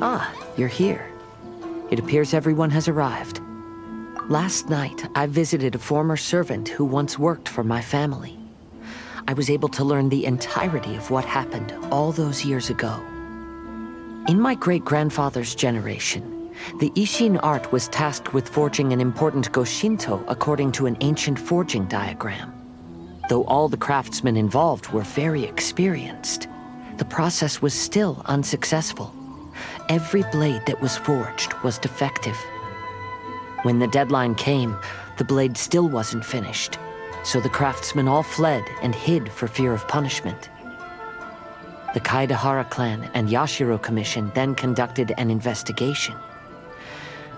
Ah, you're here. It appears everyone has arrived. Last night, I visited a former servant who once worked for my family. I was able to learn the entirety of what happened all those years ago. In my great-grandfather's generation, the Ishin art was tasked with forging an important Goshinto according to an ancient forging diagram. Though all the craftsmen involved were very experienced, the process was still unsuccessful. Every blade that was forged was defective. When the deadline came, the blade still wasn't finished, so the craftsmen all fled and hid for fear of punishment. The Kaedehara Clan and Yashiro Commission then conducted an investigation.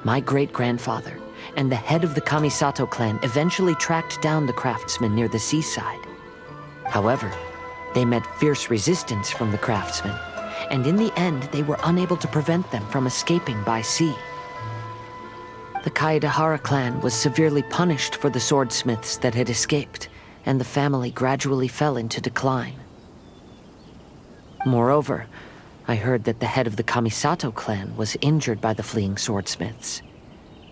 My great-grandfather and the head of the Kamisato clan eventually tracked down the craftsmen near the seaside. However, they met fierce resistance from the craftsmen, and in the end, they were unable to prevent them from escaping by sea. The Kaedehara clan was severely punished for the swordsmiths that had escaped, and the family gradually fell into decline. Moreover, I heard that the head of the Kamisato clan was injured by the fleeing swordsmiths,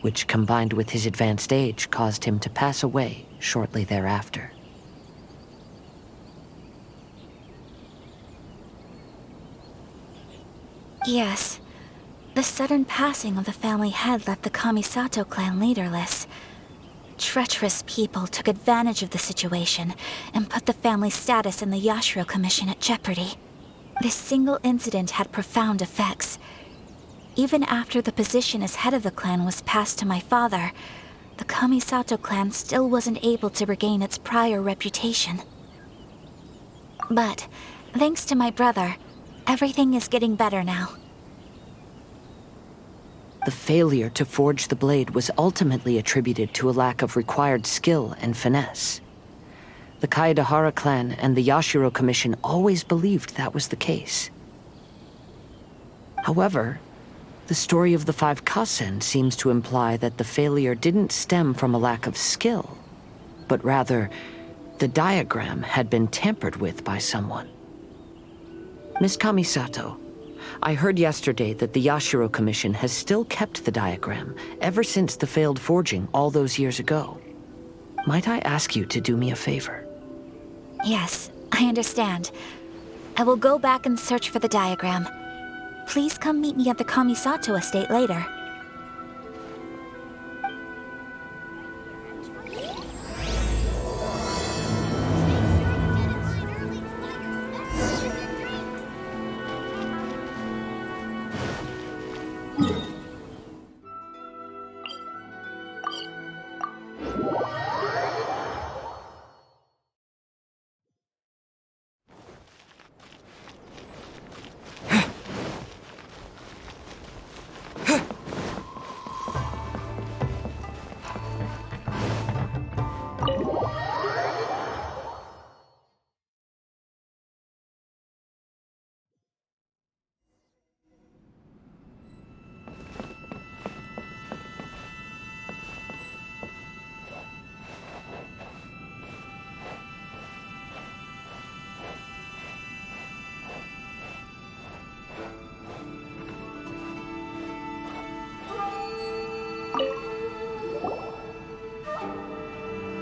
which combined with his advanced age caused him to pass away shortly thereafter. Yes. The sudden passing of the family head left the Kamisato clan leaderless. Treacherous people took advantage of the situation and put the family's status in the Yashiro Commission at jeopardy. This single incident had profound effects. Even after the position as head of the clan was passed to my father, the Kamisato clan still wasn't able to regain its prior reputation. But, thanks to my brother, everything is getting better now. The failure to forge the blade was ultimately attributed to a lack of required skill and finesse. The Kaedehara clan and the Yashiro Commission always believed that was the case. However, the story of the Five Kasen seems to imply that the failure didn't stem from a lack of skill, but rather, the diagram had been tampered with by someone. Miss Kamisato, I heard yesterday that the Yashiro Commission has still kept the diagram ever since the failed forging all those years ago. Might I ask you to do me a favor? Yes, I understand. I will go back and search for the diagram. Please come meet me at the Kamisato estate later.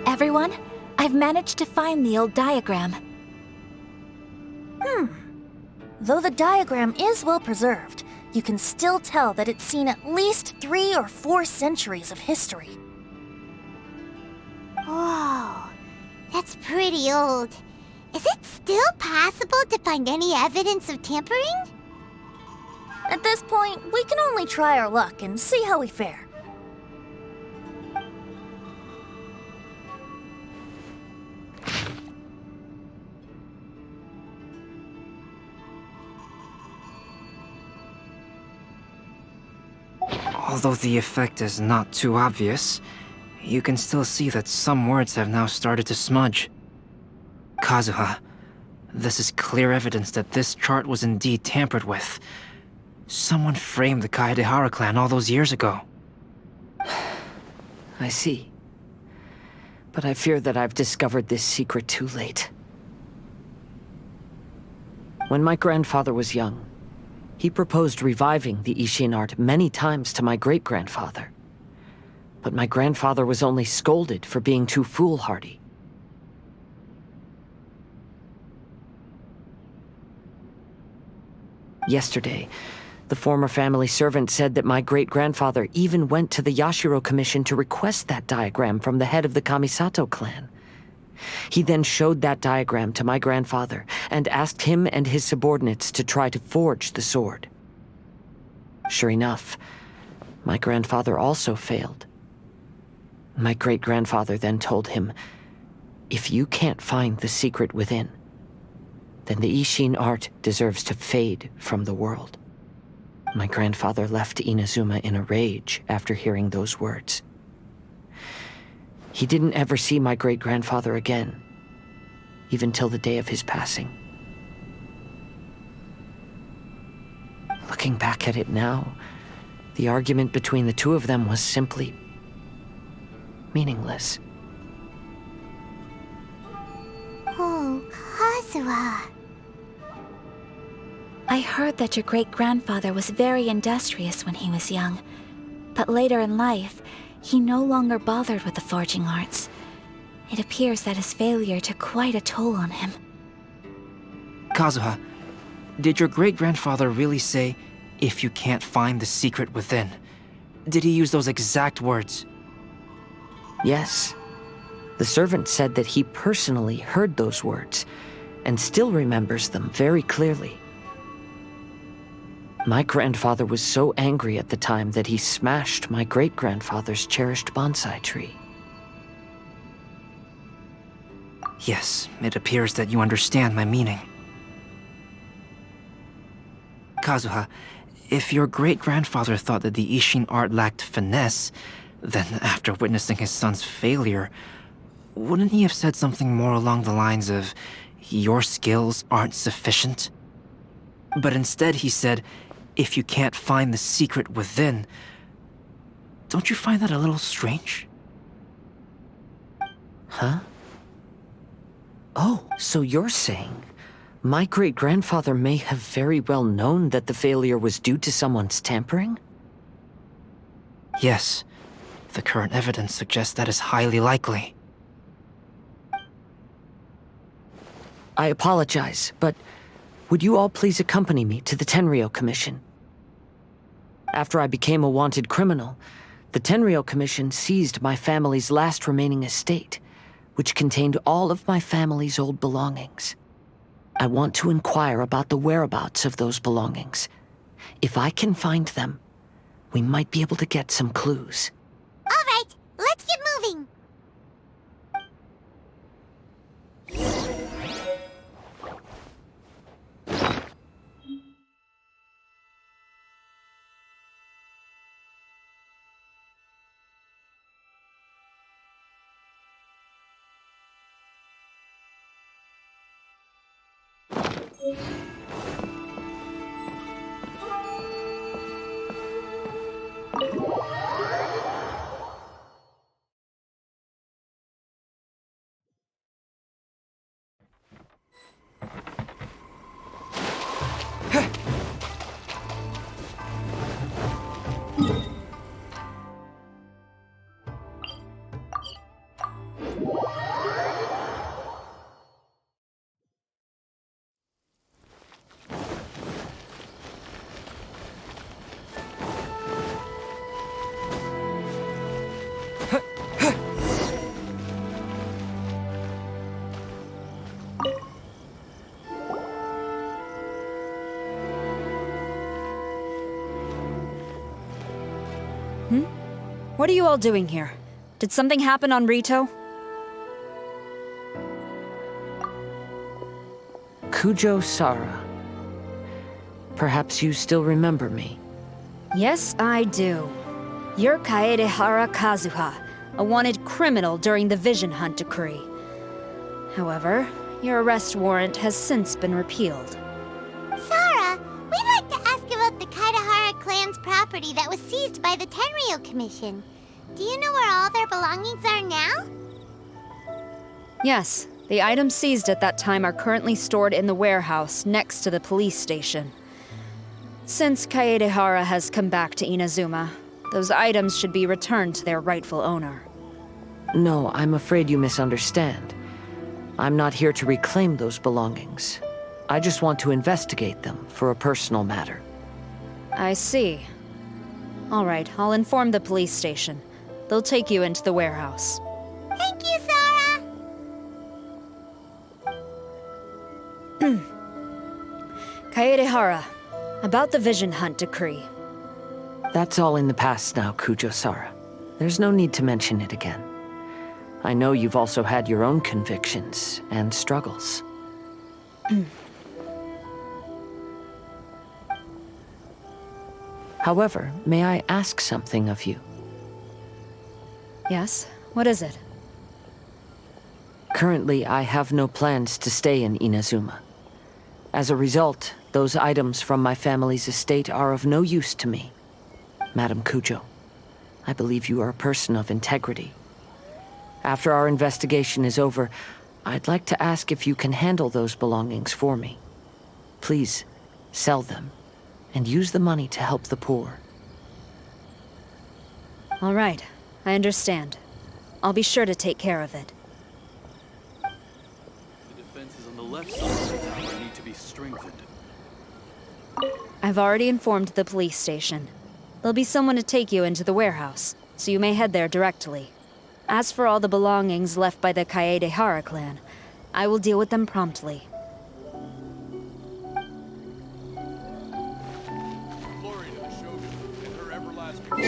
Everyone, I've managed to find the old diagram. Though the diagram is well preserved, you can still tell that it's seen at least 3 or 4 centuries of history. Whoa, that's pretty old. Is it still possible to find any evidence of tampering? At this point, we can only try our luck and see how we fare. Although the effect is not too obvious, you can still see that some words have now started to smudge. Kazuha, this is clear evidence that this chart was indeed tampered with. Someone framed the Kaedehara clan all those years ago. I see. But I fear that I've discovered this secret too late. When my grandfather was young, He proposed reviving the Ishin art many times to my great-grandfather. But my grandfather was only scolded for being too foolhardy. Yesterday, the former family servant said that my great-grandfather even went to the Yashiro Commission to request that diagram from the head of the Kamisato clan. He then showed that diagram to my grandfather and asked him and his subordinates to try to forge the sword. Sure enough, my grandfather also failed. My great-grandfather then told him, "If you can't find the secret within, then the Ishin art deserves to fade from the world." My grandfather left Inazuma in a rage after hearing those words. He didn't ever see my great-grandfather again, even till the day of his passing. Looking back at it now, the argument between the two of them was simply meaningless. Oh, Kazuha. I heard that your great-grandfather was very industrious when he was young, but later in life, he no longer bothered with the forging arts. It appears that his failure took quite a toll on him. Kazuha, did your great-grandfather really say, "If you can't find the secret within"? Did he use those exact words? Yes. The servant said that he personally heard those words, and still remembers them very clearly. My grandfather was so angry at the time that he smashed my great-grandfather's cherished bonsai tree. Yes, it appears that you understand my meaning. Kazuha, if your great-grandfather thought that the Ishin art lacked finesse, then after witnessing his son's failure, wouldn't he have said something more along the lines of, "Your skills aren't sufficient"? But instead he said, "If you can't find the secret within." Don't you find that a little strange? Huh? Oh, so you're saying my great-grandfather may have very well known that the failure was due to someone's tampering? Yes. The current evidence suggests that is highly likely. I apologize, but would you all please accompany me to the Tenryou Commission? After I became a wanted criminal, the Tenryou Commission seized my family's last remaining estate, which contained all of my family's old belongings. I want to inquire about the whereabouts of those belongings. If I can find them, we might be able to get some clues. All right, let's get moving. What are you all doing here? Did something happen on Rito? Kujo Sara. Perhaps you still remember me. Yes, I do. You're Kaedehara Kazuha, a wanted criminal during the Vision Hunt decree. However, your arrest warrant has since been repealed. Sarah, we'd like to ask about the Kaedehara Clan's property that was seized by the Tenryou Commission. Do you know where all their belongings are now? Yes, the items seized at that time are currently stored in the warehouse next to the police station. Since Kaedehara has come back to Inazuma, those items should be returned to their rightful owner. No, I'm afraid you misunderstand. I'm not here to reclaim those belongings. I just want to investigate them for a personal matter. I see. All right, I'll inform the police station. They'll take you into the warehouse. Thank you, Sora! Kaedehara, about the Vision Hunt decree. That's all in the past now, Kujo-Sara. There's no need to mention it again. I know you've also had your own convictions and struggles. However, may I ask something of you? Yes? What is it? Currently, I have no plans to stay in Inazuma. As a result, those items from my family's estate are of no use to me. Madam Kujo, I believe you are a person of integrity. After our investigation is over, I'd like to ask if you can handle those belongings for me. Please, sell them, and use the money to help the poor. All right, I understand. I'll be sure to take care of it. The defenses on the left side of the tower need to be strengthened. I've already informed the police station. There'll be someone to take you into the warehouse, so you may head there directly. As for all the belongings left by the Kaedehara Clan, I will deal with them promptly. Glory to the Shogun and her everlasting.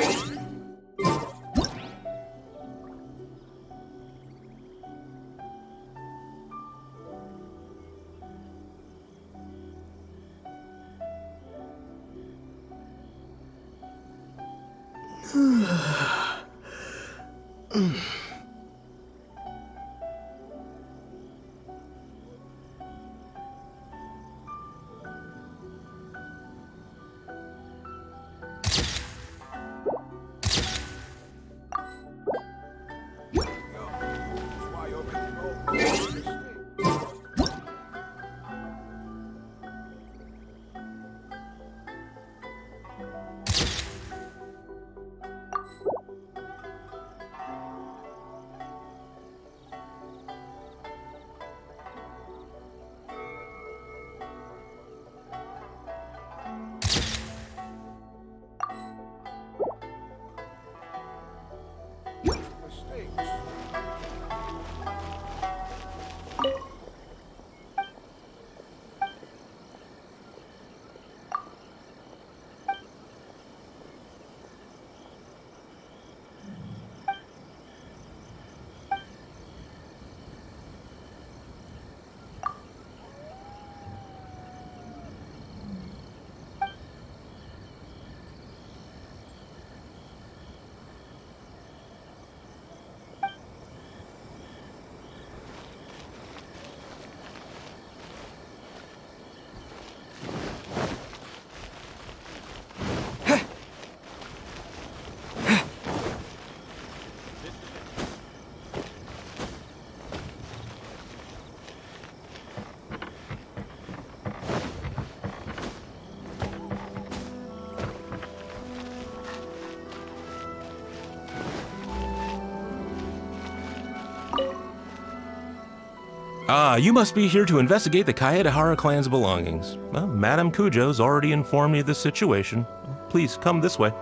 Ah, you must be here to investigate the Kaedehara Clan's belongings. Well, Madame Kujo's already informed me of the situation. Please, come this way.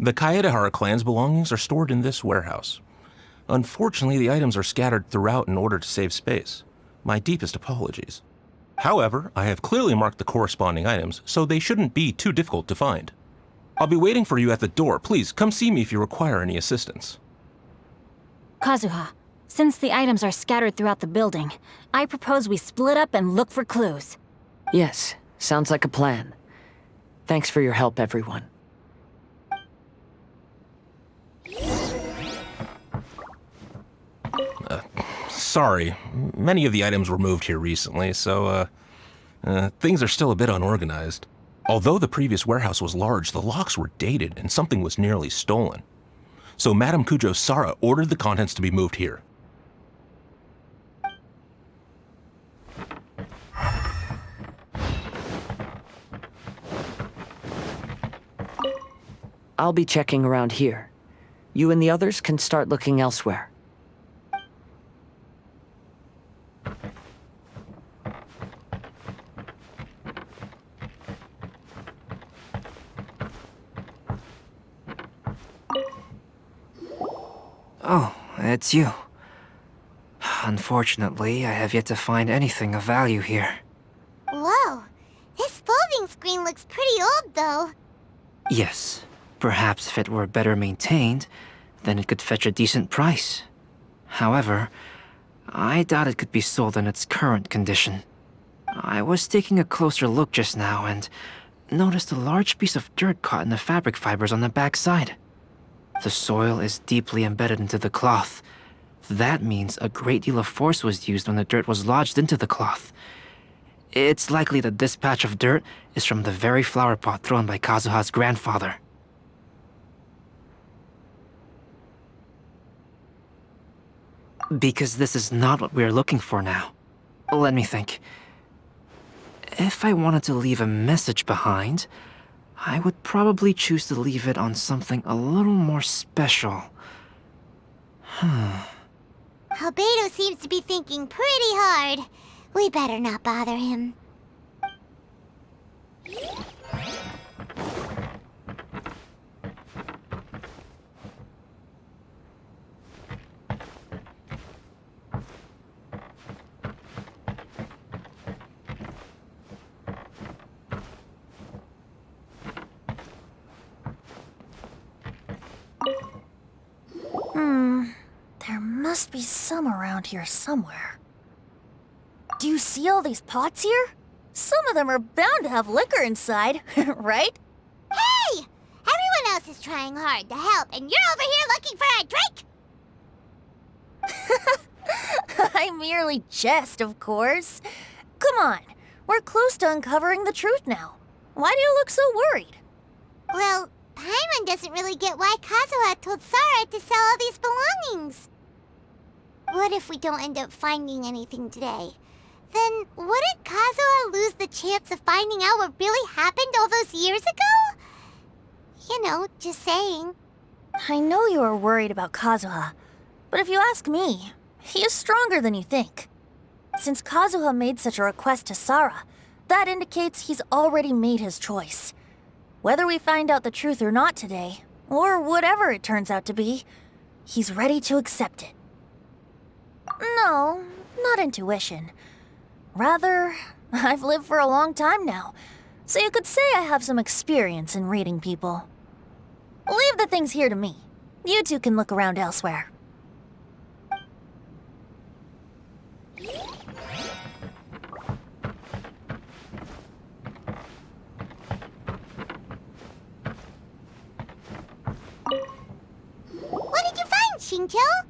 The Kaedehara Clan's belongings are stored in this warehouse. Unfortunately, the items are scattered throughout in order to save space. My deepest apologies. However, I have clearly marked the corresponding items, so they shouldn't be too difficult to find. I'll be waiting for you at the door. Please, come see me if you require any assistance. Kazuha, since the items are scattered throughout the building, I propose we split up and look for clues. Yes, sounds like a plan. Thanks for your help, everyone. Sorry, many of the items were moved here recently, so, things are still a bit unorganized. Although the previous warehouse was large, the locks were dated and something was nearly stolen. So Madame Kujo Sara ordered the contents to be moved here. I'll be checking around here. You and the others can start looking elsewhere. Oh, it's you. Unfortunately, I have yet to find anything of value here. Whoa, this folding screen looks pretty old, though. Yes, perhaps if it were better maintained, then it could fetch a decent price. However, I doubt it could be sold in its current condition. I was taking a closer look just now and noticed a large piece of dirt caught in the fabric fibers on the back side. The soil is deeply embedded into the cloth. That means a great deal of force was used when the dirt was lodged into the cloth. It's likely that this patch of dirt is from the very flower pot thrown by Kazuha's grandfather. Because this is not what we're looking for now. Let me think. If I wanted to leave a message behind, I would probably choose to leave it on something a little more special. Albedo seems to be thinking pretty hard. We better not bother him. There must be some around here somewhere. Do you see all these pots here? Some of them are bound to have liquor inside, right? Hey! Everyone else is trying hard to help, and you're over here looking for a drink? I merely jest, of course. Come on, we're close to uncovering the truth now. Why do you look so worried? Well, Paimon doesn't really get why Kazuha told Sara to sell all these belongings. What if we don't end up finding anything today? Then wouldn't Kazuha lose the chance of finding out what really happened all those years ago? You know, just saying. I know you are worried about Kazuha, but if you ask me, he is stronger than you think. Since Kazuha made such a request to Sara, that indicates he's already made his choice. Whether we find out the truth or not today, or whatever it turns out to be, he's ready to accept it. No, not intuition. Rather, I've lived for a long time now, so you could say I have some experience in reading people. Leave the things here to me. You two can look around elsewhere. What did you find, Xingqiu?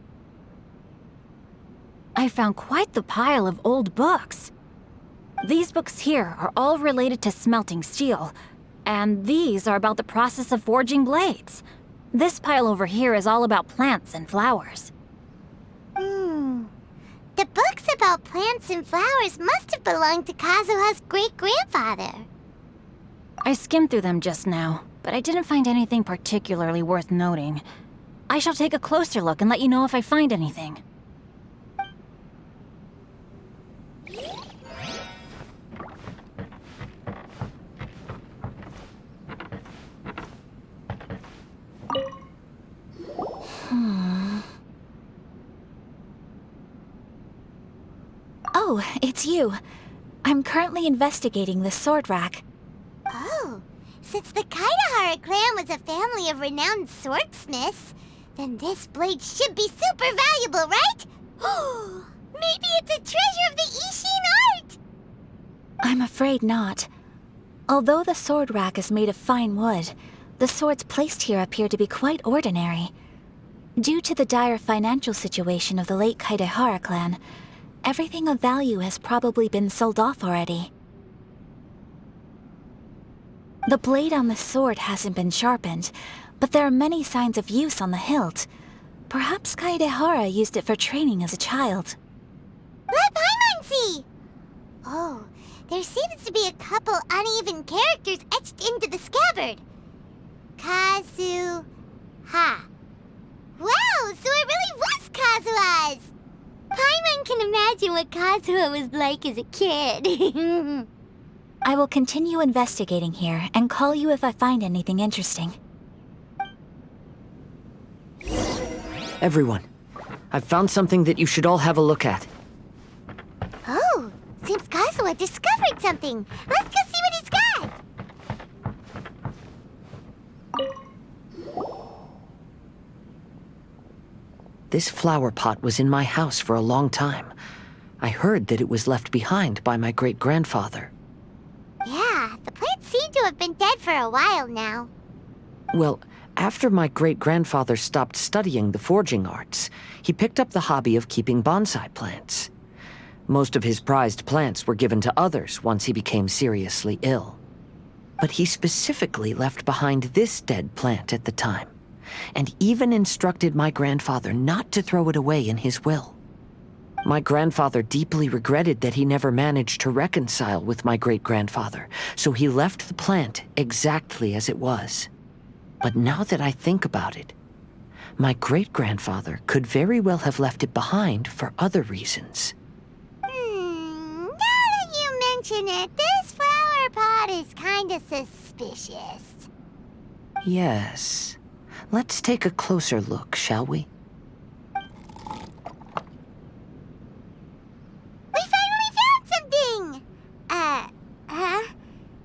I found quite the pile of old books. These books here are all related to smelting steel, and these are about the process of forging blades. This pile over here is all about plants and flowers. The books about plants and flowers must have belonged to Kazuha's great-grandfather. I skimmed through them just now, but I didn't find anything particularly worth noting. I shall take a closer look and let you know if I find anything. Oh, it's you. I'm currently investigating the sword rack. Oh, since the Kaedehara Clan was a family of renowned swordsmiths, then this blade should be super valuable, right? Oh, maybe it's a treasure of the Ishin art! I'm afraid not. Although the sword rack is made of fine wood, the swords placed here appear to be quite ordinary. Due to the dire financial situation of the late Kaedehara Clan, everything of value has probably been sold off already. The blade on the sword hasn't been sharpened, but there are many signs of use on the hilt. Perhaps Kaedehara used it for training as a child. Let Paimon see! Oh, there seems to be a couple uneven characters etched into the scabbard. Kazuha. Wow, so it really was Kazuha's! Paimon can imagine what Kazuha was like as a kid. I will continue investigating here and call you if I find anything interesting. Everyone, I've found something that you should all have a look at. Oh, seems Kazuha discovered something. Let's go see what he's got. This flower pot was in my house for a long time. I heard that it was left behind by my great-grandfather. Yeah, the plants seem to have been dead for a while now. Well, after my great-grandfather stopped studying the forging arts, he picked up the hobby of keeping bonsai plants. Most of his prized plants were given to others once he became seriously ill. But he specifically left behind this dead plant at the time, and even instructed my grandfather not to throw it away in his will. My grandfather deeply regretted that he never managed to reconcile with my great-grandfather, so he left the plant exactly as it was. But now that I think about it, my great-grandfather could very well have left it behind for other reasons. Now that you mention it, this flower pot is kinda suspicious. Yes. Let's take a closer look, shall we? We finally found something!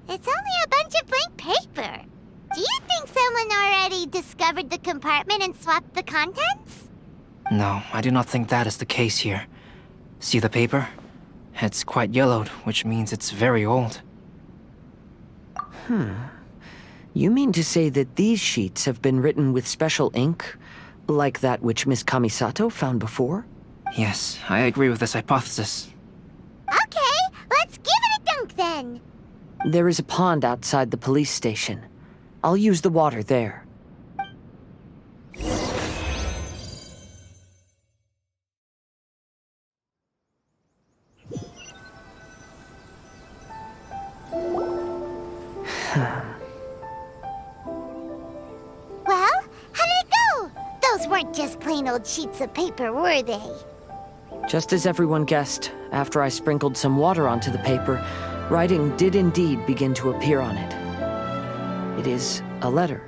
It's only a bunch of blank paper. Do you think someone already discovered the compartment and swapped the contents? No, I do not think that is the case here. See the paper? It's quite yellowed, which means it's very old. You mean to say that these sheets have been written with special ink, like that which Miss Kamisato found before? Yes, I agree with this hypothesis. Okay, let's give it a dunk then. There is a pond outside the police station. I'll use the water there. Well, how did it go? Those weren't just plain old sheets of paper, were they? Just as everyone guessed, after I sprinkled some water onto the paper, writing did indeed begin to appear on it. It is a letter,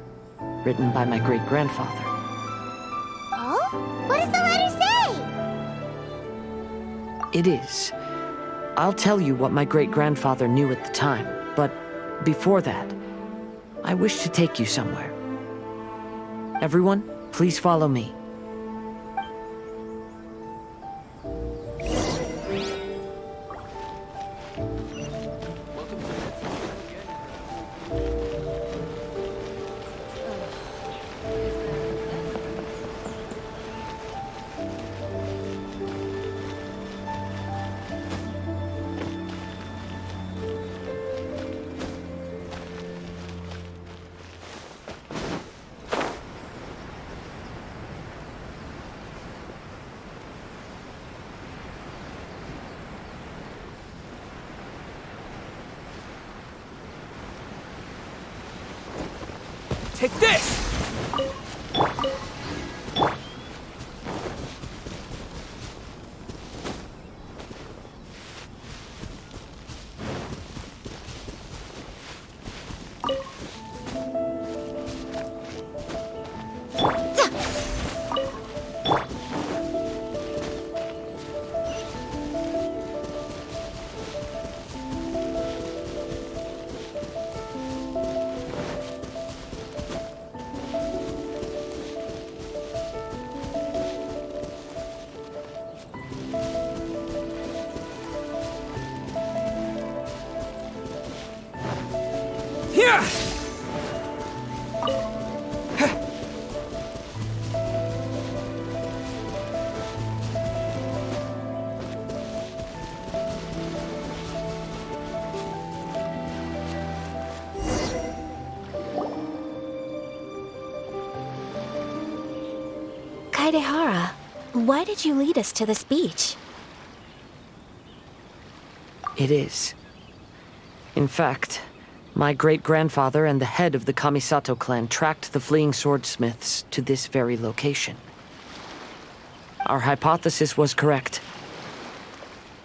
written by my great-grandfather. Oh? What does the letter say? It is. I'll tell you what my great-grandfather knew at the time, but before that, I wish to take you somewhere. Everyone, please follow me. Take this! Kaedehara, why did you lead us to this beach? It is. In fact, my great-grandfather and the head of the Kamisato clan tracked the fleeing swordsmiths to this very location. Our hypothesis was correct.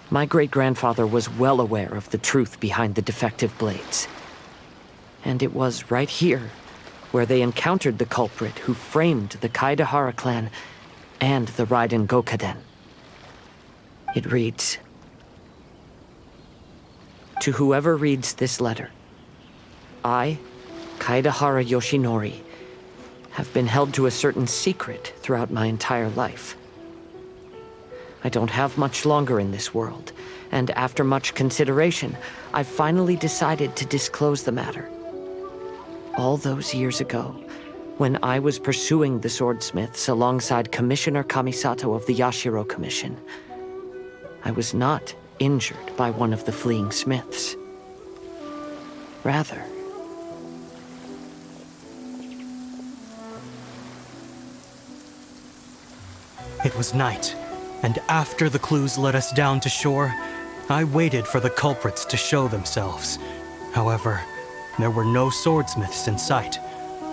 My great-grandfather was well aware of the truth behind the defective blades. And it was right here where they encountered the culprit who framed the Kaedehara clan and the Raiden Gokaden. It reads, "To whoever reads this letter, I, Kaedehara Yoshinori, have been held to a certain secret throughout my entire life. I don't have much longer in this world, and after much consideration, I've finally decided to disclose the matter. All those years ago, when I was pursuing the swordsmiths alongside Commissioner Kamisato of the Yashiro Commission, I was not injured by one of the fleeing smiths. Rather, it was night, and after the clues led us down to shore, I waited for the culprits to show themselves. However, there were no swordsmiths in sight,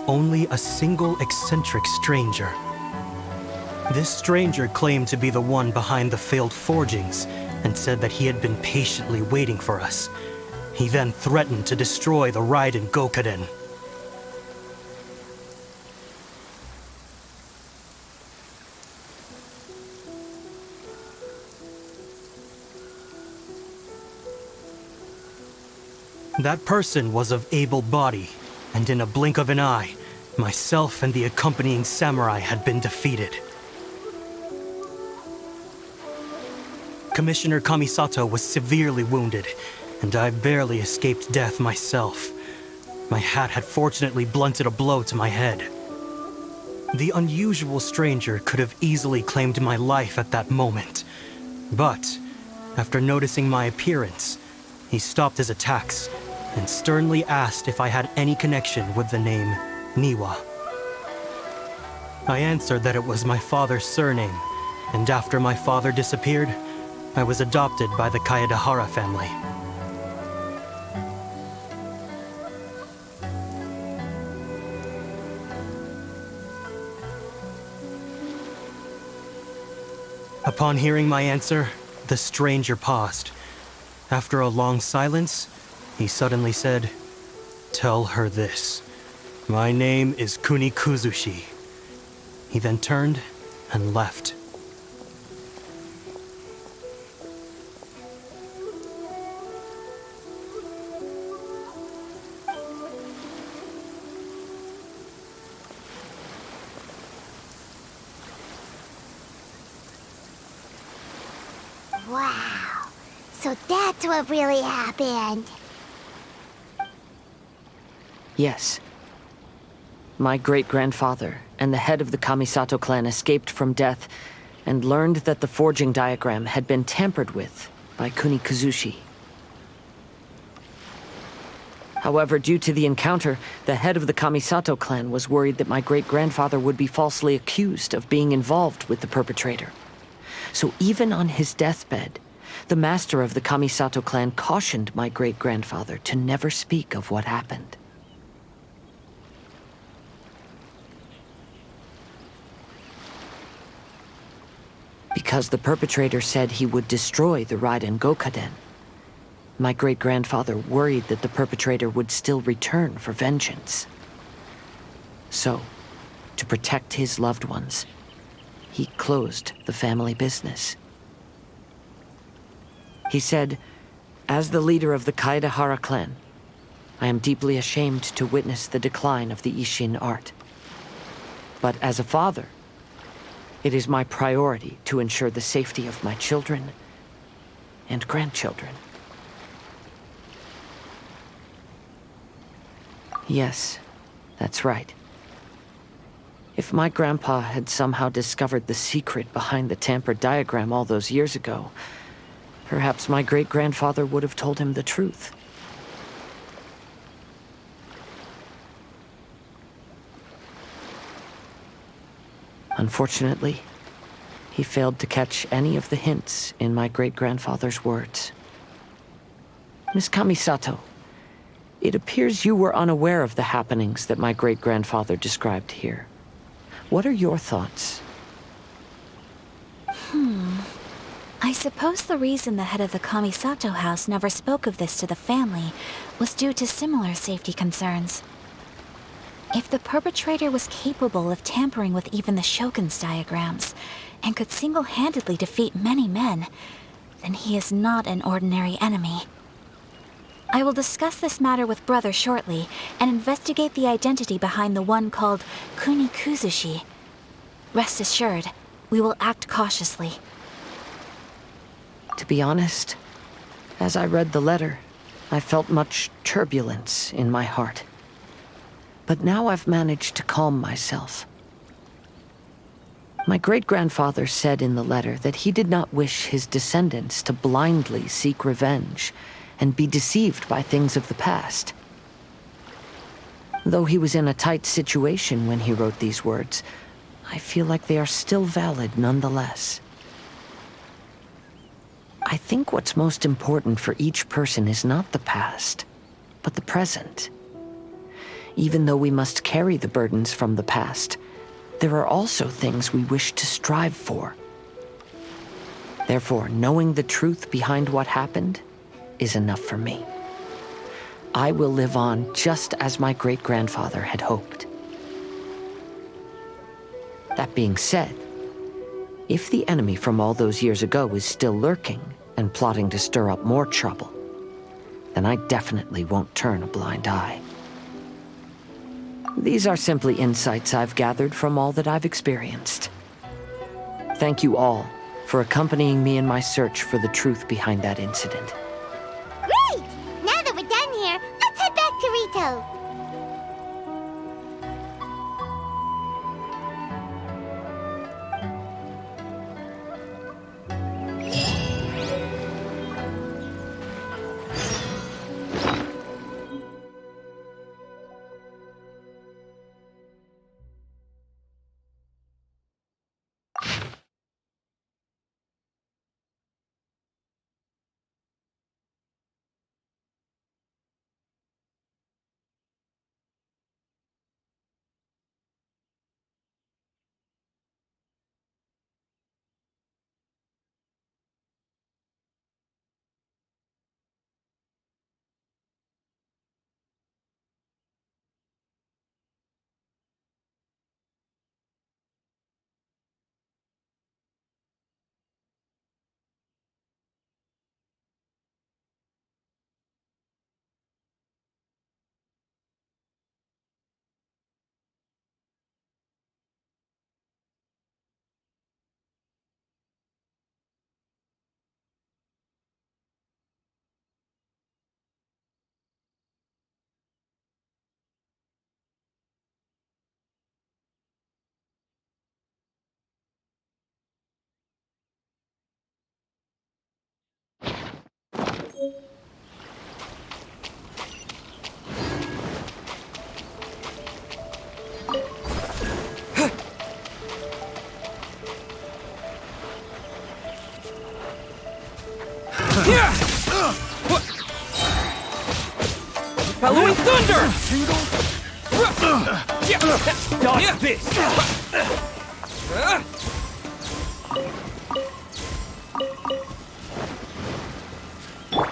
only a single eccentric stranger. This stranger claimed to be the one behind the failed forgings and said that he had been patiently waiting for us. He then threatened to destroy the Raiden Gokaden. That person was of able body, and in a blink of an eye, myself and the accompanying samurai had been defeated. Commissioner Kamisato was severely wounded, and I barely escaped death myself. My hat had fortunately blunted a blow to my head. The unusual stranger could have easily claimed my life at that moment, but after noticing my appearance, he stopped his attacks and sternly asked if I had any connection with the name Niwa. I answered that it was my father's surname, and after my father disappeared, I was adopted by the Kaedehara family. Upon hearing my answer, the stranger paused. After a long silence, he suddenly said, "Tell her this. My name is Kunikuzushi." He then turned and left. Wow. So that's what really happened. yes. My great-grandfather and the head of the Kamisato clan escaped from death and learned that the forging diagram had been tampered with by Kunikuzushi. However, due to the encounter, the head of the Kamisato clan was worried that my great-grandfather would be falsely accused of being involved with the perpetrator. So even on his deathbed, the master of the Kamisato clan cautioned my great-grandfather to never speak of what happened. Because the perpetrator said he would destroy the Raiden Gokaden, my great-grandfather worried that the perpetrator would still return for vengeance. So, to protect his loved ones, he closed the family business. He said, "As the leader of the Kaedehara Clan, I am deeply ashamed to witness the decline of the Ishin art. But as a father, it is my priority to ensure the safety of my children and grandchildren." Yes, that's right. If my grandpa had somehow discovered the secret behind the tampered diagram all those years ago, perhaps my great-grandfather would have told him the truth. Unfortunately, he failed to catch any of the hints in my great-grandfather's words. Miss Kamisato, it appears you were unaware of the happenings that my great-grandfather described here. What are your thoughts? I suppose the reason the head of the Kamisato house never spoke of this to the family was due to similar safety concerns. If the perpetrator was capable of tampering with even the Shogun's diagrams, and could single-handedly defeat many men, then he is not an ordinary enemy. I will discuss this matter with Brother shortly, and investigate the identity behind the one called Kunikuzushi. Rest assured, we will act cautiously. To be honest, as I read the letter, I felt much turbulence in my heart. But now I've managed to calm myself. My great-grandfather said in the letter that he did not wish his descendants to blindly seek revenge and be deceived by things of the past. Though he was in a tight situation when he wrote these words, I feel like they are still valid nonetheless. I think what's most important for each person is not the past, but the present. Even though we must carry the burdens from the past, there are also things we wish to strive for. Therefore, knowing the truth behind what happened is enough for me. I will live on just as my great-grandfather had hoped. That being said, if the enemy from all those years ago is still lurking and plotting to stir up more trouble, then I definitely won't turn a blind eye. These are simply insights I've gathered from all that I've experienced. Thank you all for accompanying me in my search for the truth behind that incident. Great! Now that we're done here, let's head back to Rito. Bellowing thunder! Dodge this!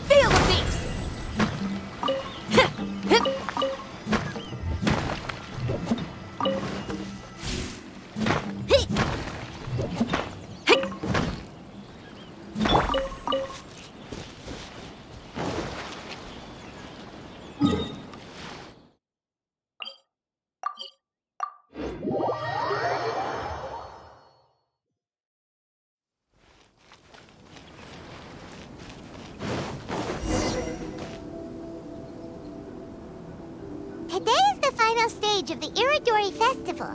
Feel the beat! Today is the final stage of the Irodori Festival.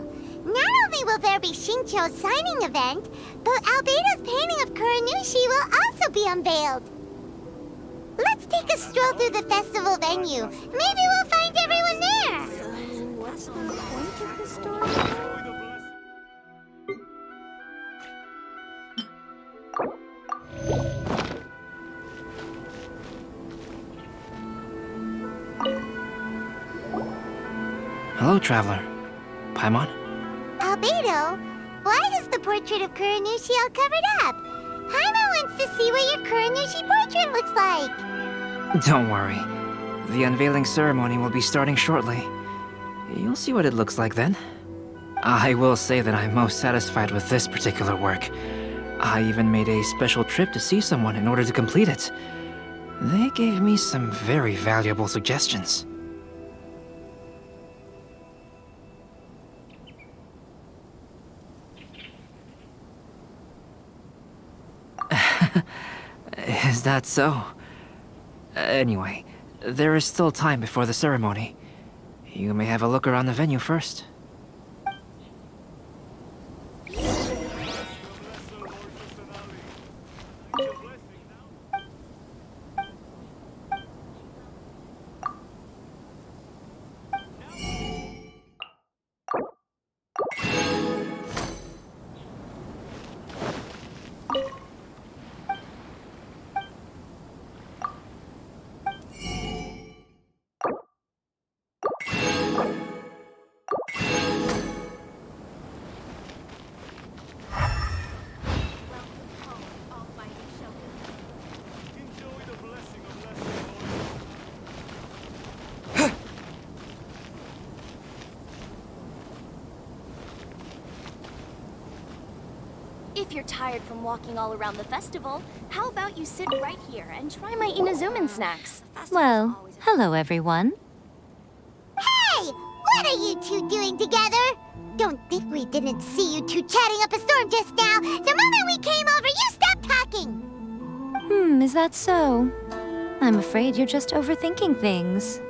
Not only will there be Xingqiu's signing event, but Albedo's painting of Kuranushi will also be unveiled. Let's take a stroll through the festival venue. Maybe we'll find everyone there. What's the point of the story? Hello, traveler. Paimon? Albedo, why is the portrait of Kuranushi all covered up? Paimon wants to see what your Kuranushi portrait looks like. Don't worry. The unveiling ceremony will be starting shortly. You'll see what it looks like then. I will say that I'm most satisfied with this particular work. I even made a special trip to see someone in order to complete it. They gave me some very valuable suggestions. Is that so? Anyway, there is still time before the ceremony. You may have a look around the venue first. If you're tired from walking all around the festival, how about you sit right here and try my Inazuman snacks? Well, hello everyone. Hey! What are you two doing together? Don't think we didn't see you two chatting up a storm just now. The moment we came over, you stopped talking! Is that so? I'm afraid you're just overthinking things.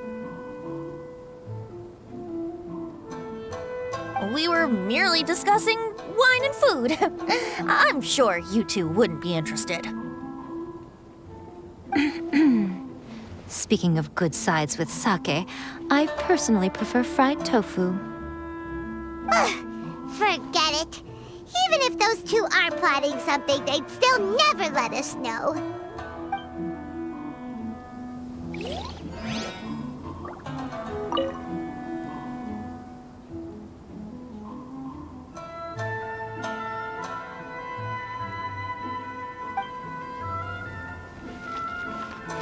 We were merely discussing wine and food. I'm sure you two wouldn't be interested. Speaking of good sides with sake, I personally prefer fried tofu. Forget it. Even if those two are plotting something, they'd still never let us know.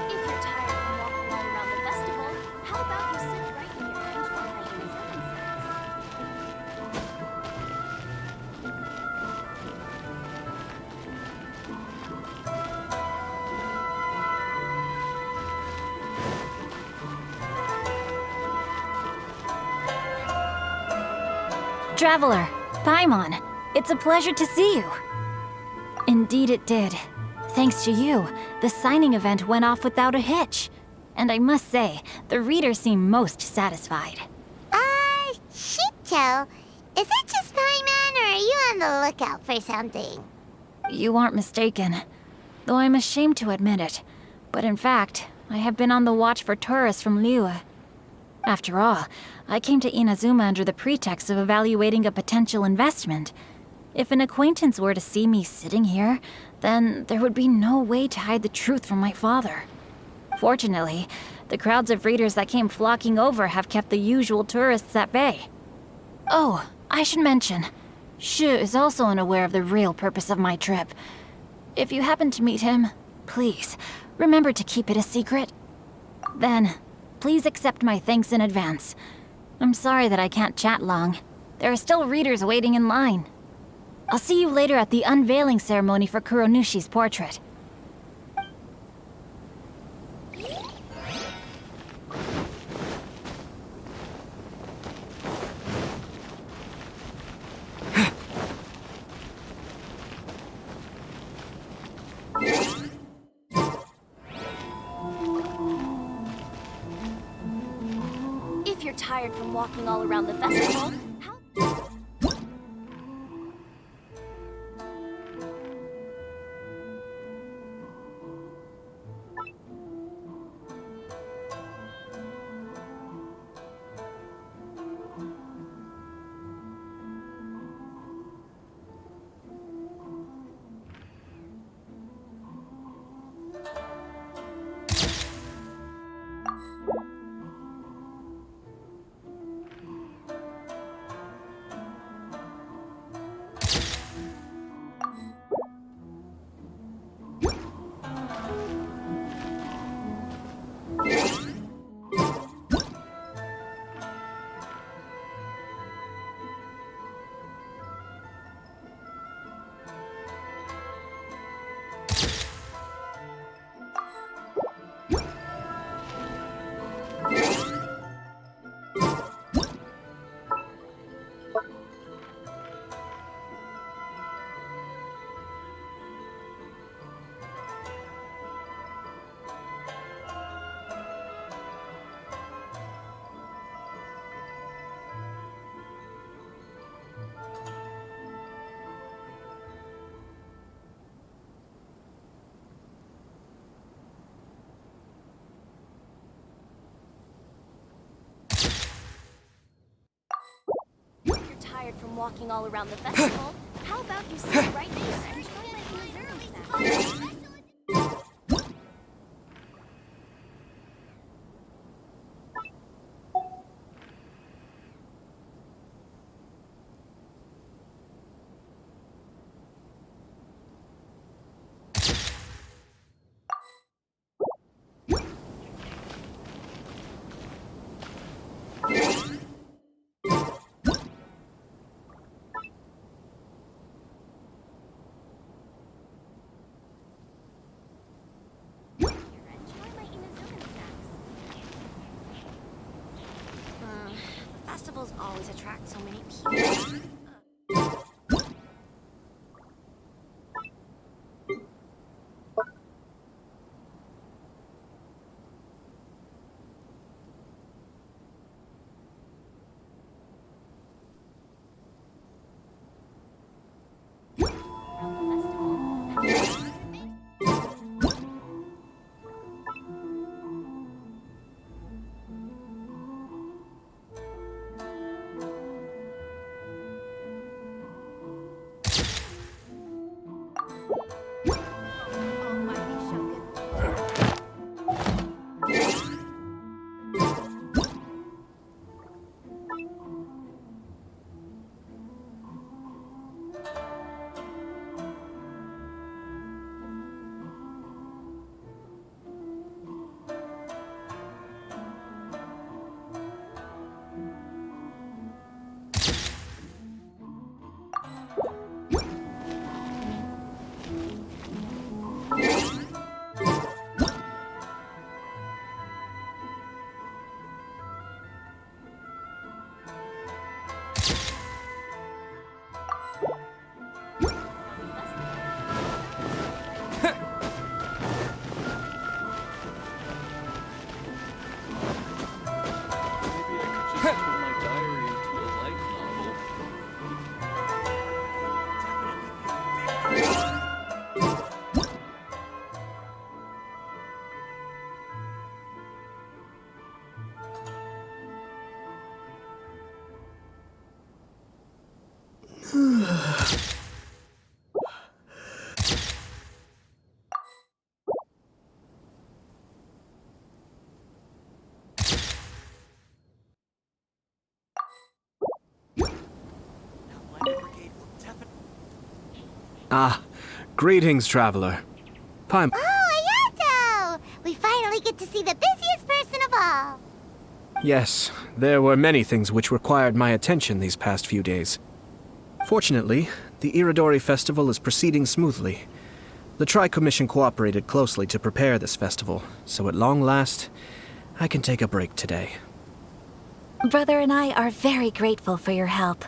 If you're tired from walking all around the festival, how about you sit right here and try my Inazuman snacks? Traveler, Paimon, it's a pleasure to see you. Indeed it did. Thanks to you, the signing event went off without a hitch. And I must say, the readers seem most satisfied. Xingqiu, is it just Paimon, or are you on the lookout for something? You aren't mistaken, though I'm ashamed to admit it. But in fact, I have been on the watch for tourists from Liyue. After all, I came to Inazuma under the pretext of evaluating a potential investment. If an acquaintance were to see me sitting here, then there would be no way to hide the truth from my father. Fortunately, the crowds of readers that came flocking over have kept the usual tourists at bay. Oh, I should mention, Shu is also unaware of the real purpose of my trip. If you happen to meet him, please, remember to keep it a secret. Then, please accept my thanks in advance. I'm sorry that I can't chat long. There are still readers waiting in line. I'll see you later at the unveiling ceremony for Kuronushi's portrait. If you're tired from walking all around the festival, how... tired from walking all around the festival, how about you sit right there and try my Inazuma snacks? Festivals always attract so many people. Ah, greetings, traveler. Paimon. Oh, Ayato! We finally get to see the busiest person of all. Yes, there were many things which required my attention these past few days. Fortunately, the Irodori festival is proceeding smoothly. The Tri-Commission cooperated closely to prepare this festival, so at long last, I can take a break today. Brother and I are very grateful for your help.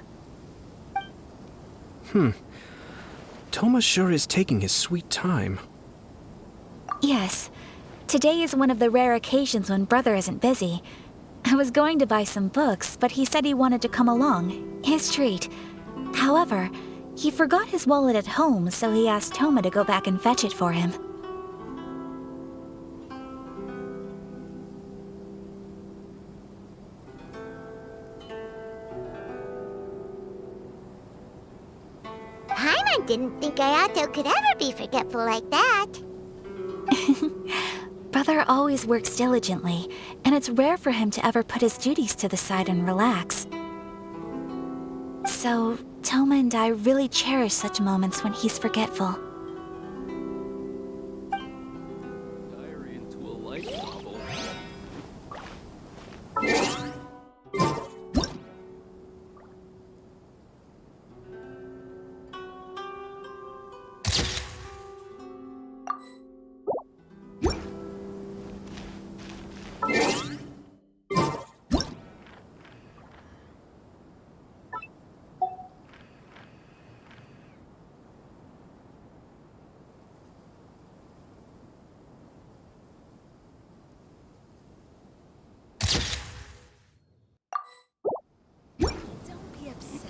Toma sure is taking his sweet time. Yes. Today is one of the rare occasions when Brother isn't busy. I was going to buy some books, but he said he wanted to come along. His treat. However, he forgot his wallet at home, so he asked Toma to go back and fetch it for him. Paimon didn't think Ayato could ever be forgetful like that. Brother always works diligently, and it's rare for him to ever put his duties to the side and relax. So, Toma and I really cherish such moments when he's forgetful. Diary into a light novel. Don't be upset.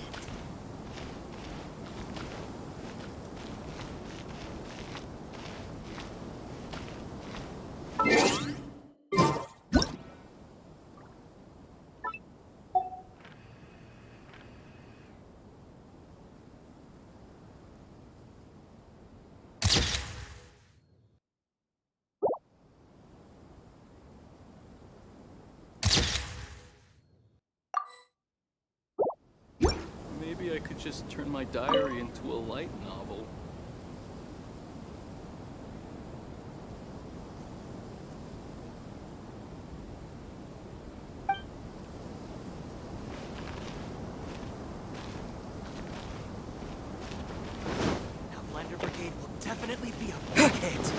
Maybe I could just turn my diary into a light novel. Outlander Brigade will definitely be a big hit.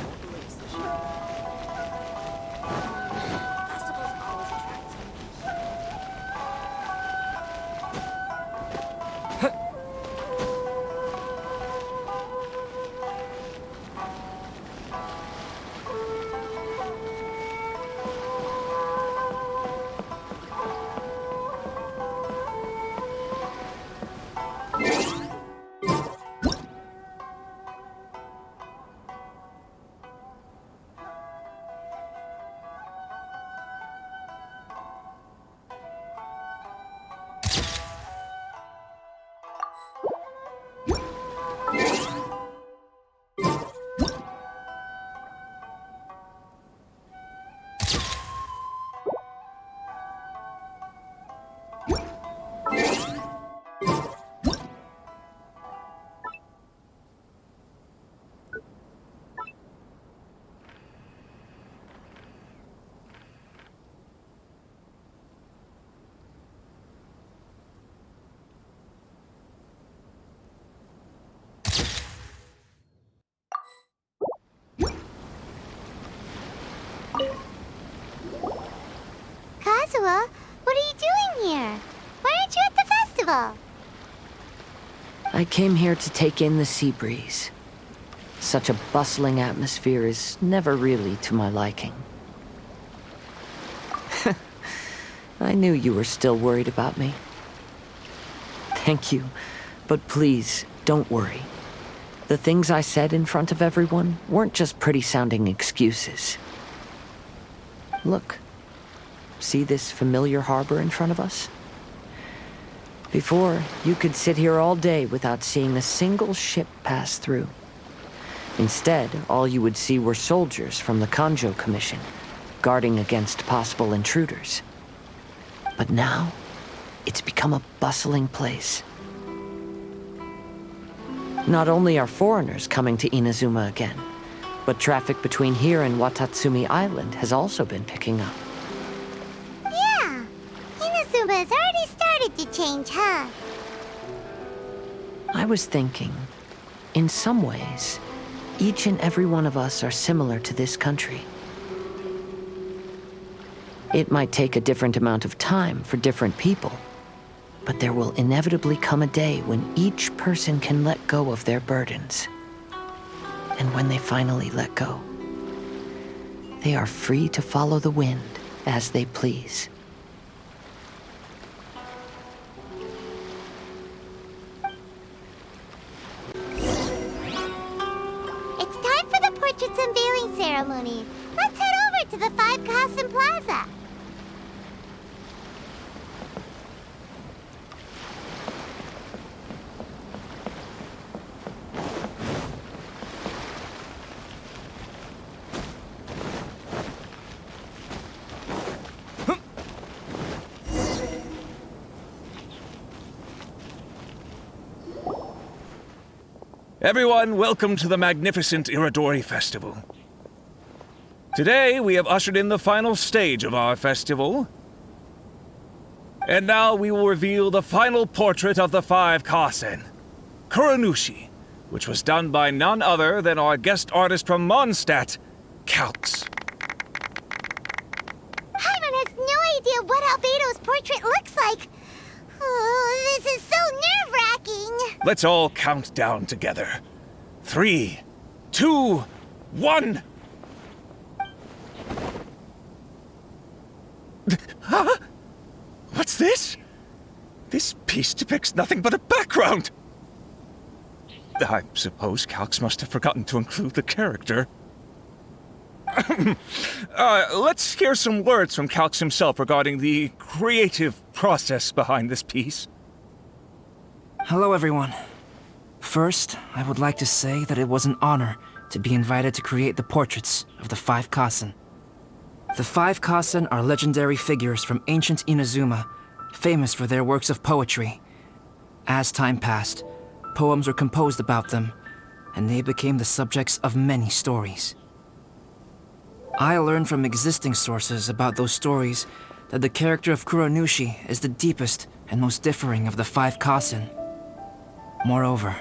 Kazuha, what are you doing here? Why aren't you at the festival? I came here to take in the sea breeze. Such a bustling atmosphere is never really to my liking. I knew you were still worried about me. Thank you, but please, don't worry. The things I said in front of everyone weren't just pretty-sounding excuses. Look. See this familiar harbor in front of us? Before, you could sit here all day without seeing a single ship pass through. Instead, all you would see were soldiers from the Kanjo Commission, guarding against possible intruders. But now, it's become a bustling place. Not only are foreigners coming to Inazuma again, but traffic between here and Watatsumi Island has also been picking up. Yeah, Inazuma has already started to change, huh? I was thinking, in some ways, each and every one of us are similar to this country. It might take a different amount of time for different people, but there will inevitably come a day when each person can let go of their burdens. And when they finally let go, they are free to follow the wind as they please. It's time for the portrait's unveiling ceremony. Let's head over to the Five Kasen Plaza. Everyone, welcome to the magnificent Irodori Festival. Today, we have ushered in the final stage of our festival. And now we will reveal the final portrait of the Five Kasen, Kuranushi, which was done by none other than our guest artist from Mondstadt, Calx. Paimon has no idea what Albedo's portrait looks like. Oh, this is so nerve-wracking. Let's all count down together. 3, 2, 1. Huh? What's this? This piece depicts nothing but a background. I suppose Calx must have forgotten to include the character. Let's hear some words from Calx himself regarding the creative process behind this piece. Hello, everyone. First, I would like to say that it was an honor to be invited to create the portraits of the Five Kasen. The Five Kasen are legendary figures from ancient Inazuma, famous for their works of poetry. As time passed, poems were composed about them, and they became the subjects of many stories. I learned from existing sources about those stories that the character of Kuronushi is the deepest and most differing of the Five Kasen. Moreover,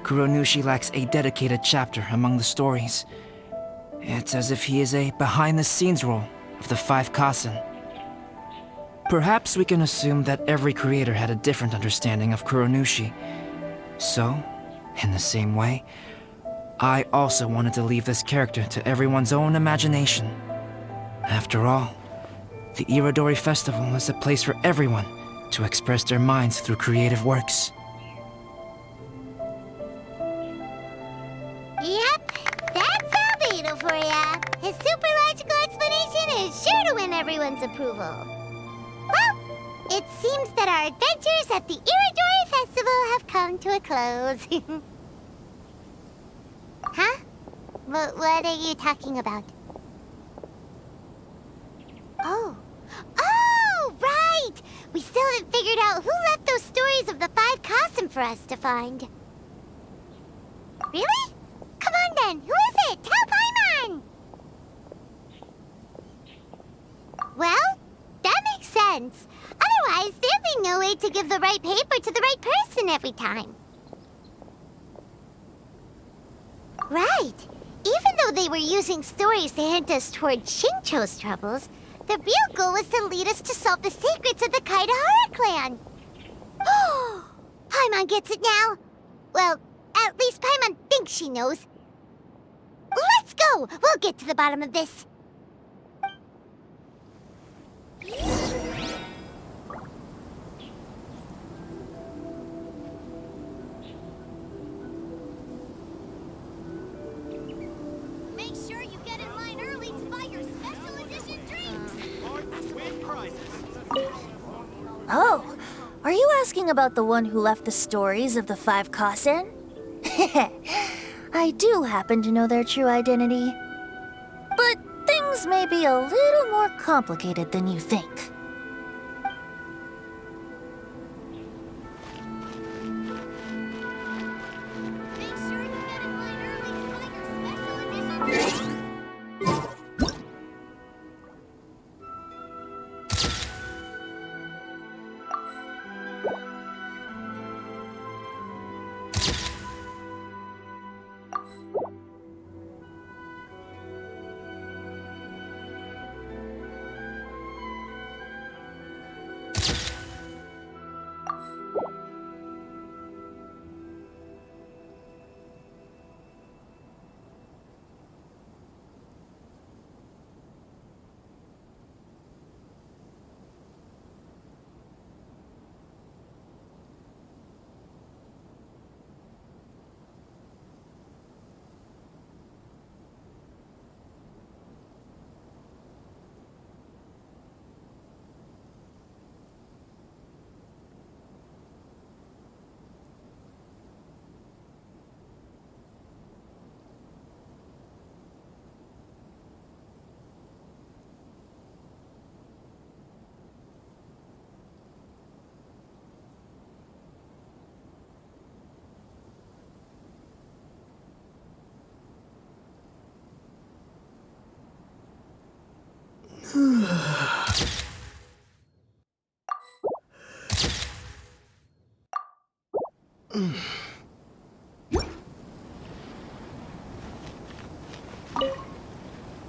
Kuronushi lacks a dedicated chapter among the stories. It's as if he is a behind-the-scenes role of the Five Kasen. Perhaps we can assume that every creator had a different understanding of Kuronushi. So, in the same way, I also wanted to leave this character to everyone's own imagination. After all, the Irodori Festival is a place for everyone to express their minds through creative works. Yep, that's Albedo for ya. His super logical explanation is sure to win everyone's approval. Well, it seems that our adventures at the Irodori Festival have come to a close. Huh? What are you talking about? Oh, right! We still haven't figured out who left those stories of the Five Kasen for us to find. Really? Come on then, who is it? Tell Paimon! Well, that makes sense. Otherwise, there'd be no way to give the right paper to the right person every time. Right. Even though they were using stories to hint us toward Xingqiu's troubles, the real goal was to lead us to solve the secrets of the Kaedehara Clan. Oh, Paimon gets it now. Well, at least Paimon thinks she knows. Let's go! We'll get to the bottom of this. Make sure you get in line early to buy your special edition drinks. Oh, are you asking about the one who left the stories of the Five Kasen? I do happen to know their true identity. But things may be a little more complicated than you think. Make sure you get in line early to buy your special edition drinks.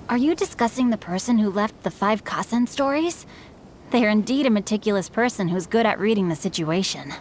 Are you discussing the person who left the Five Kasen stories? They are indeed a meticulous person who's good at reading the situation.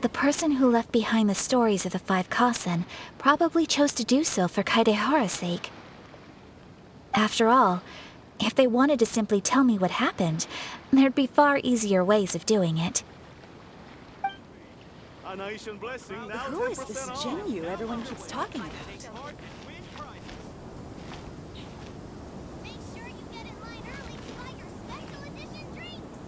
The person who left behind the stories of the Five Kasen probably chose to do so for Kaedehara's sake. After all, if they wanted to simply tell me what happened, there'd be far easier ways of doing it. Who is this Xingqiu everyone keeps talking about? Make sure you get in line early to buy your special edition drinks.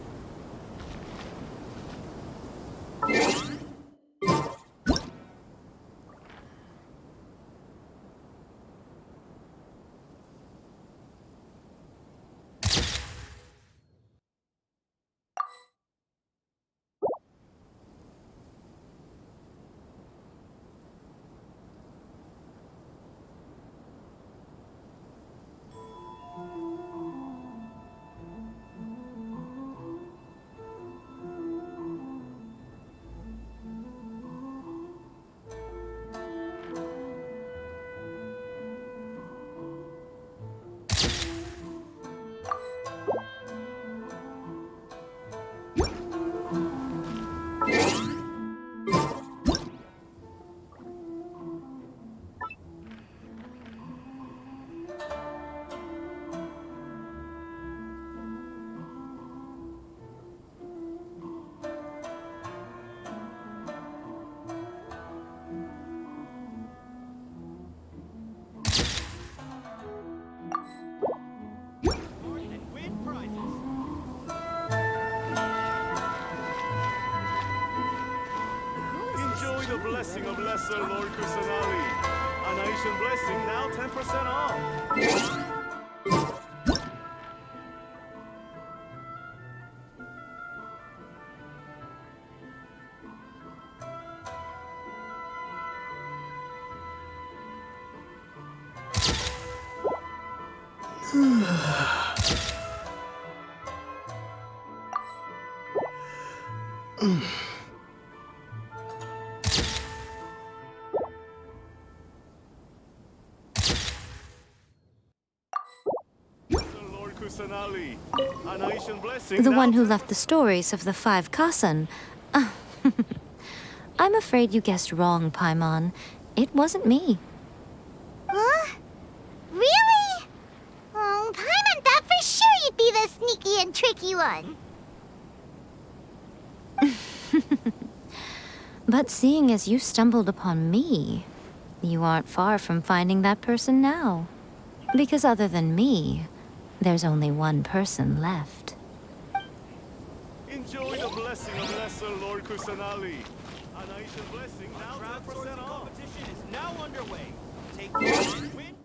Enjoy the blessing of Lesser Lord Kusanali. An Aishan blessing now 10% off. The one who left the stories of the Five Kasen. I'm afraid you guessed wrong, Paimon. It wasn't me. Huh? Really? Oh, Paimon thought for sure you'd be the sneaky and tricky one. But seeing as you stumbled upon me, you aren't far from finding that person now. Because other than me, there's only one person left. Enjoy the blessing of Lesser Lord Kusanali. An Aishan blessing now 10% off. Competition is now underway. Take one and win.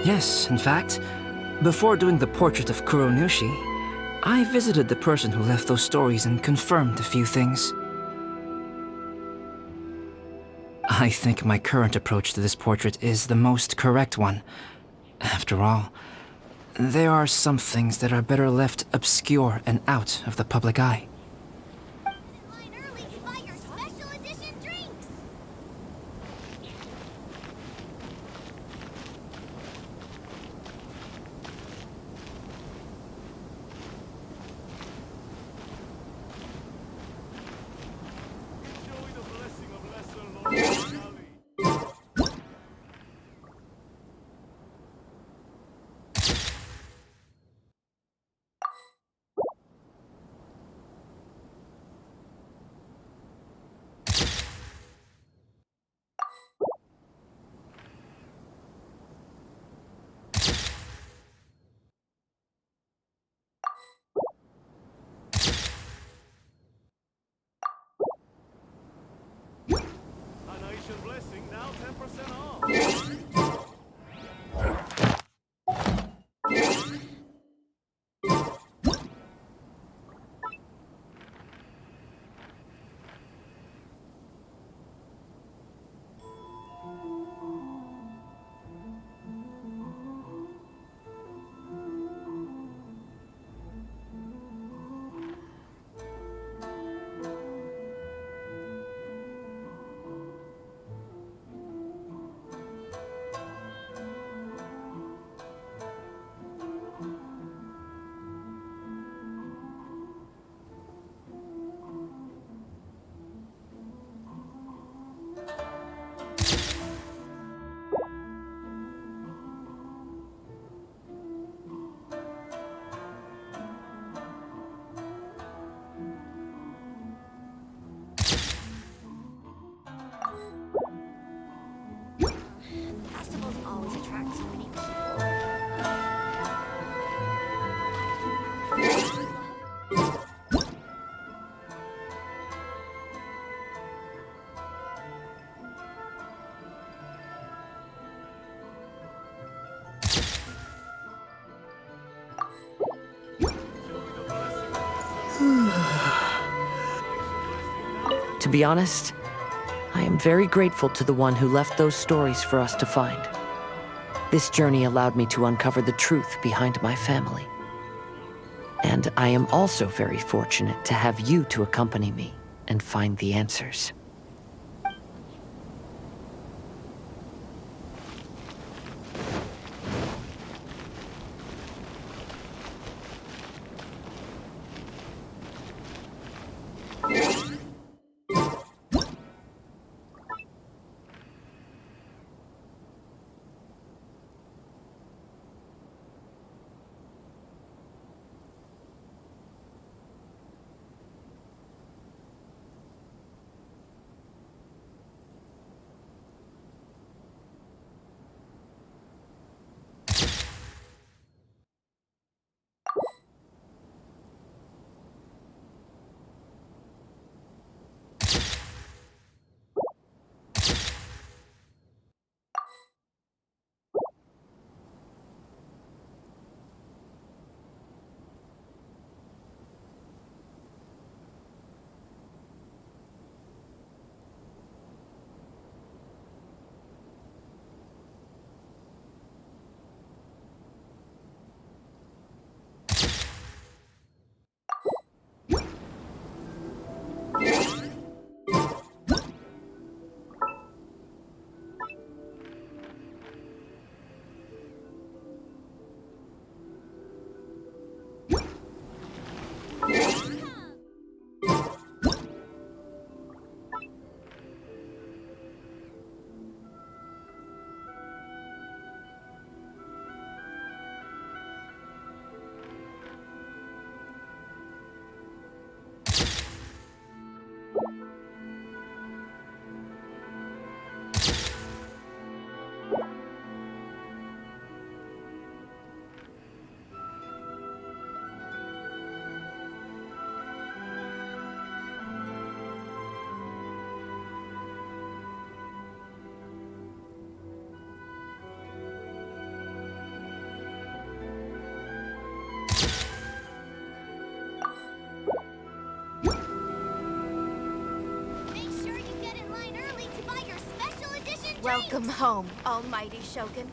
Yes, in fact, before doing the portrait of Kuronushi, I visited the person who left those stories and confirmed a few things. I think my current approach to this portrait is the most correct one. After all, there are some things that are better left obscure and out of the public eye. Nation blessing now 10% off. Festivals always attract so many people. To be honest, I am very grateful to the one who left those stories for us to find. This journey allowed me to uncover the truth behind my family. And I am also very fortunate to have you to accompany me and find the answers. Welcome home, almighty Shogun.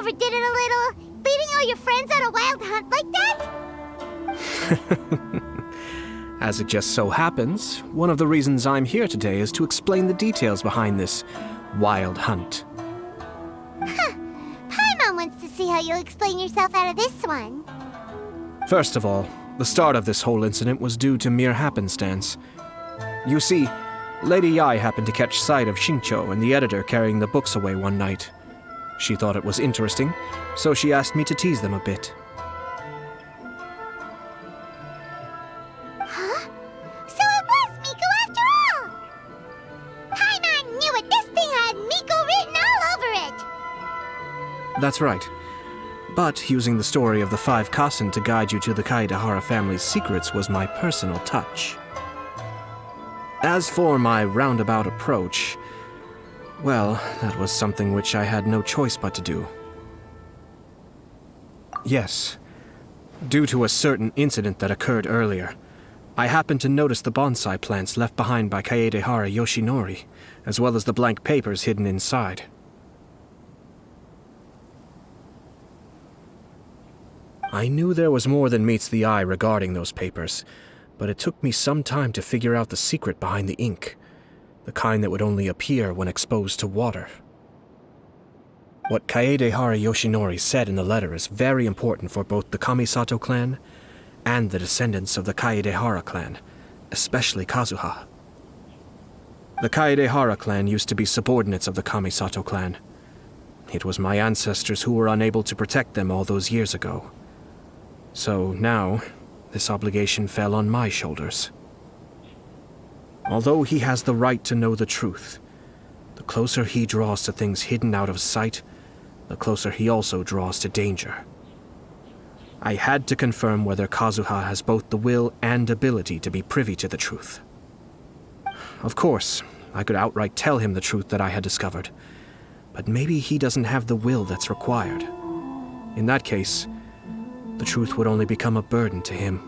overdid it a little, leading all your friends on a wild hunt like that? As it just so happens, one of the reasons I'm here today is to explain the details behind this wild hunt. Huh. Paimon wants to see how you'll explain yourself out of this one. First of all, the start of this whole incident was due to mere happenstance. You see, Lady Yai happened to catch sight of Xingqiu and the editor carrying the books away one night. She thought it was interesting, so she asked me to tease them a bit. Huh? So it was Miko after all! Paimon knew it! This thing had Miko written all over it! That's right. But using the story of the Five Kasen to guide you to the Kaedehara family's secrets was my personal touch. As for my roundabout approach, well, that was something which I had no choice but to do. Yes, due to a certain incident that occurred earlier, I happened to notice the bonsai plants left behind by Kaedehara Yoshinori, as well as the blank papers hidden inside. I knew there was more than meets the eye regarding those papers, but it took me some time to figure out the secret behind the ink, the kind that would only appear when exposed to water. What Kaedehara Yoshinori said in the letter is very important for both the Kamisato clan and the descendants of the Kaedehara clan, especially Kazuha. The Kaedehara clan used to be subordinates of the Kamisato clan. It was my ancestors who were unable to protect them all those years ago. So now, this obligation fell on my shoulders. Although he has the right to know the truth, the closer he draws to things hidden out of sight, the closer he also draws to danger. I had to confirm whether Kazuha has both the will and ability to be privy to the truth. Of course, I could outright tell him the truth that I had discovered, but maybe he doesn't have the will that's required. In that case, the truth would only become a burden to him.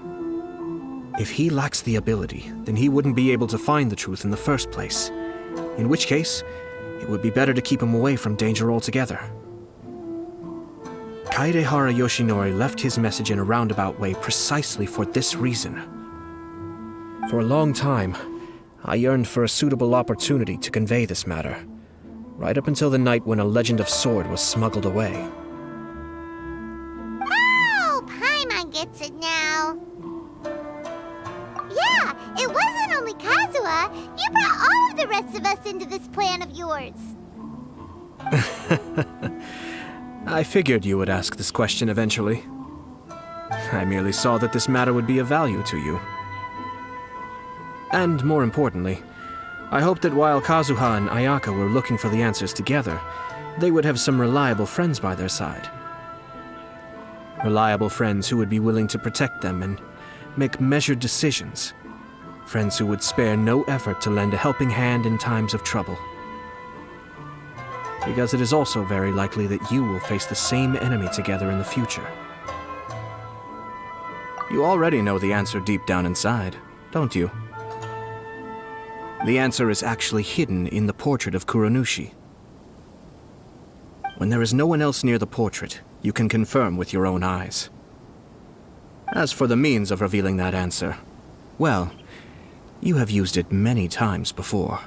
If he lacks the ability, then he wouldn't be able to find the truth in the first place, in which case, it would be better to keep him away from danger altogether. Kaedehara Yoshinori left his message in a roundabout way precisely for this reason. For a long time, I yearned for a suitable opportunity to convey this matter, right up until the night when a legend of sword was smuggled away. Gets it now. Yeah, it wasn't only Kazuha. You brought all of the rest of us into this plan of yours. I figured you would ask this question eventually. I merely saw that this matter would be of value to you. And more importantly, I hoped that while Kazuha and Ayato were looking for the answers together, they would have some reliable friends by their side. Reliable friends who would be willing to protect them and make measured decisions. Friends who would spare no effort to lend a helping hand in times of trouble. Because it is also very likely that you will face the same enemy together in the future. You already know the answer deep down inside, don't you? The answer is actually hidden in the portrait of Kuronushi. When there is no one else near the portrait, you can confirm with your own eyes. As for the means of revealing that answer, well, you have used it many times before.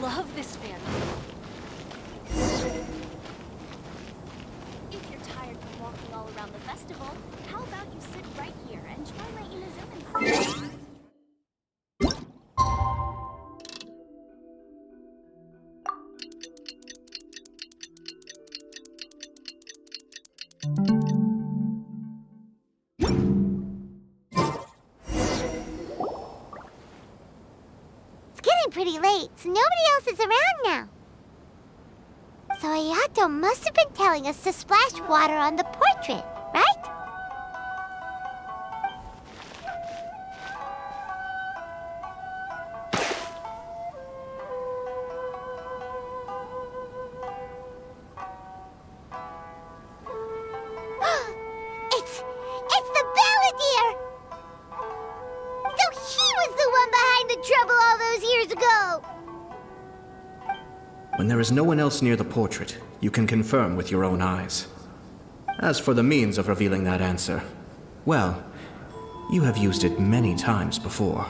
Love this fan. If you're tired from walking all around the festival, how about you sit right here and try my Inazuma? pretty late, so nobody else is around now. So Ayato must have been telling us to splash water on the portrait, right? It's the Balladeer! So he was the one behind the trouble all those years ago! When there is no one else near the portrait, you can confirm with your own eyes. As for the means of revealing that answer, well, you have used it many times before.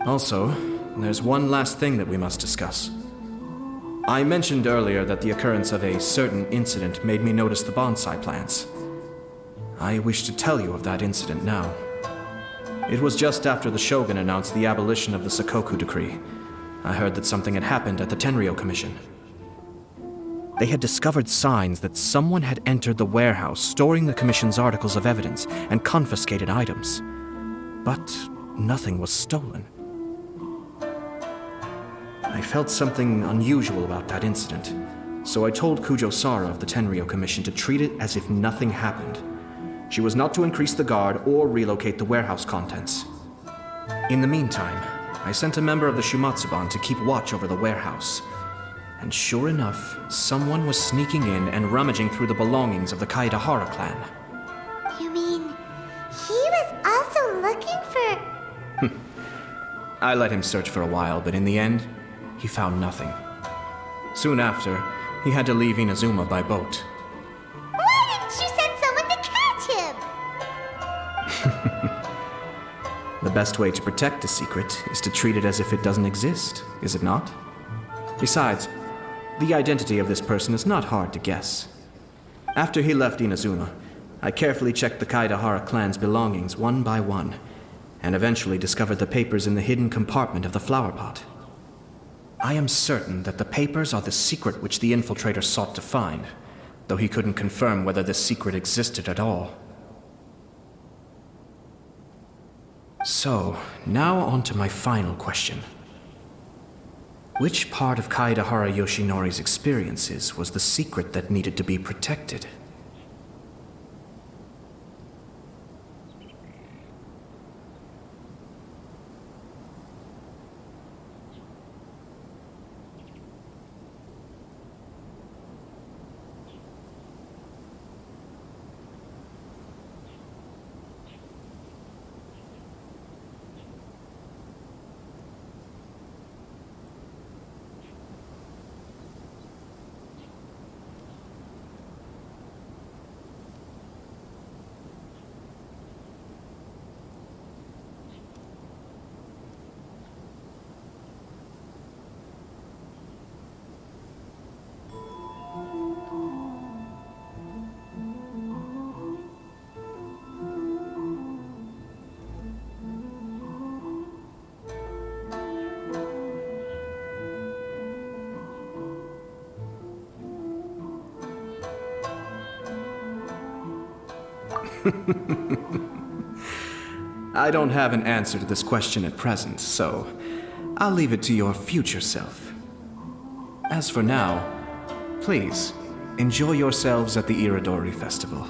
Also, there's one last thing that we must discuss. I mentioned earlier that the occurrence of a certain incident made me notice the bonsai plants. I wish to tell you of that incident now. It was just after the Shogun announced the abolition of the Sakoku decree. I heard that something had happened at the Tenryou Commission. They had discovered signs that someone had entered the warehouse storing the Commission's articles of evidence and confiscated items. But nothing was stolen. I felt something unusual about that incident, so I told Kujo-Sara of the Tenryou Commission to treat it as if nothing happened. She was not to increase the guard or relocate the warehouse contents. In the meantime, I sent a member of the Shumatsuban to keep watch over the warehouse. And sure enough, someone was sneaking in and rummaging through the belongings of the Kaedehara Clan. You mean, he was also looking for... I let him search for a while, but in the end, he found nothing. Soon after, he had to leave Inazuma by boat. Why didn't you send someone to catch him? The best way to protect a secret is to treat it as if it doesn't exist, is it not? Besides, the identity of this person is not hard to guess. After he left Inazuma, I carefully checked the Kaedehara clan's belongings one by one, and eventually discovered the papers in the hidden compartment of the flower pot. I am certain that the papers are the secret which the infiltrator sought to find, though he couldn't confirm whether this secret existed at all. So, now on to my final question. Which part of Kaedehara Yoshinori's experiences was the secret that needed to be protected? I don't have an answer to this question at present, so I'll leave it to your future self. As for now, please, enjoy yourselves at the Irodori Festival.